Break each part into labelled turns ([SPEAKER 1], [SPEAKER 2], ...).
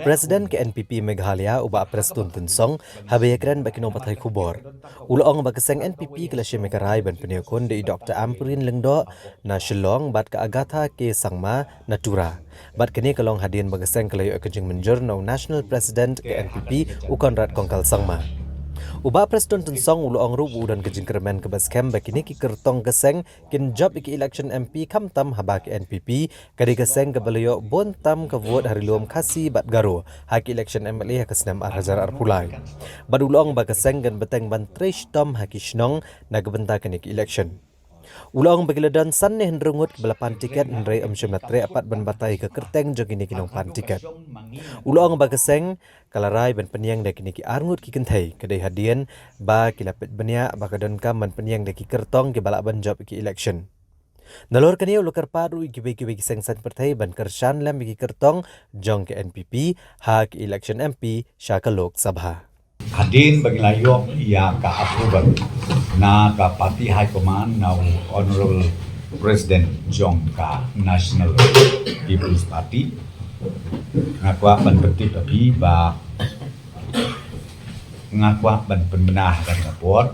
[SPEAKER 1] Presiden ke NPP Meghalaya uba Preston Tunsong habayakran bagi nomatai kubor. Ulong bagaseng NPP kelasya Megarai ban peniakon di Dr. Ampurin Lengdo na Shillong bat ke Agatha ke Sangma Natura. Bat kini kalong hadian bagaseng kelayu ekajeng menjur no National President ke NPP Ukonrad Kongkal Sangma. Uba Preston Tunsong ulong rubu dan kejengkermen ke baskem bakini ki kertong geseng kin job iki election MP kamtam haba ke NPP kadi geseng ke beliau bontam ke vote hari luam kasi bat garu haki election MLA ke senam Ar-Hazar Arpulai. Bad ulong ba geseng gan beteng ban trish tom haki shnong na gebenta kini ki election. Ulang bagiladan sanne hendrungut ke belapan tiket hendrai syamnatre apat ban batai ke kerteng jogini kinong pan tiket. Ulang bagaseng kalarai ban peniang da kini ki arngut ki kentai kedai hadian ba kilapit benya bakadan kam ban peniang da ki kertong ke balak ban job ki election. Nalor kani ulukar paru iki seng san pertai ban kershan lam ki kertong jong ke NPP ha ki election MP Shaka Lok Sabha.
[SPEAKER 2] Hadin bagi layok ia ka approval na ka party high command na honorable president jong ka National People's Party ngakwa ban betul tapi ba ngakwa ban penbenah dan ngapot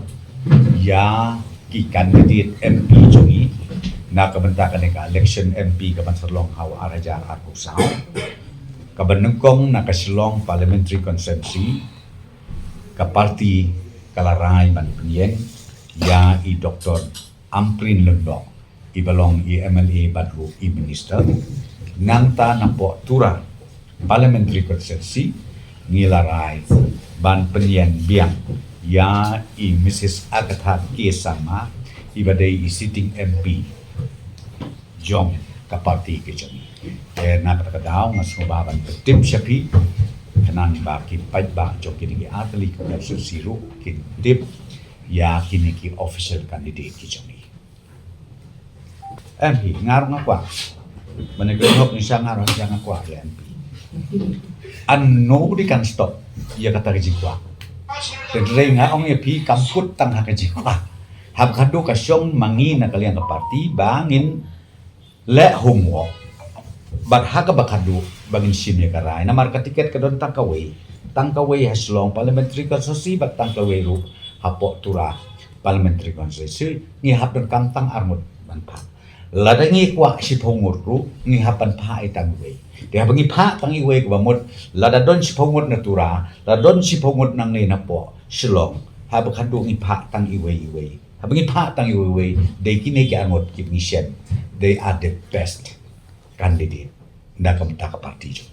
[SPEAKER 2] ya ki candidate MP jongi na kabentakan ka election MP ka Banserlong hawa Ar-Hazar Arpusau ka banengkong na kasilong parliamentary constituency ka parti kalarai ban penieng ya i Dr. Amprin Lengdo i balong i MLA badru i minister nangta napo tura parliamentary constituency ngilarai ban penieng biang ya i Mrs. Agatha Kesama i badai i sitting MP jong ka parti ke jong na kata-kata ngasubah ban tim syapi kanan ba kin paj ba jok kini ki atli ko siru kin dip ya kini ki official candidate ki jami MP ngar ngakwa menegok ni sangar yang ngakwa ya MP and nobody can stop ya kata jikwa tedre nga ong EP kamput tang ha jikwa hab kado ka syong mangi na kalian ka parti bangin le homework bat haka bakadu bangin simya karai na marka tiket kadon tangkaway haslong parliamentary constituency bat tangkaway ru hapo tura parliamentary constituency ngi hapon kantang armut banpa lada ngi kwa si pongur ru ngi hapan pa itangway dia bangi pa tangiway ko bamot lada don si pongut na tura lada don si pongut nang ni napo silong habakadu ngi pa tangiway habangi pa tangiway they kini ki armut ki ngisyen they are the best candidate na kamta ka parti jo.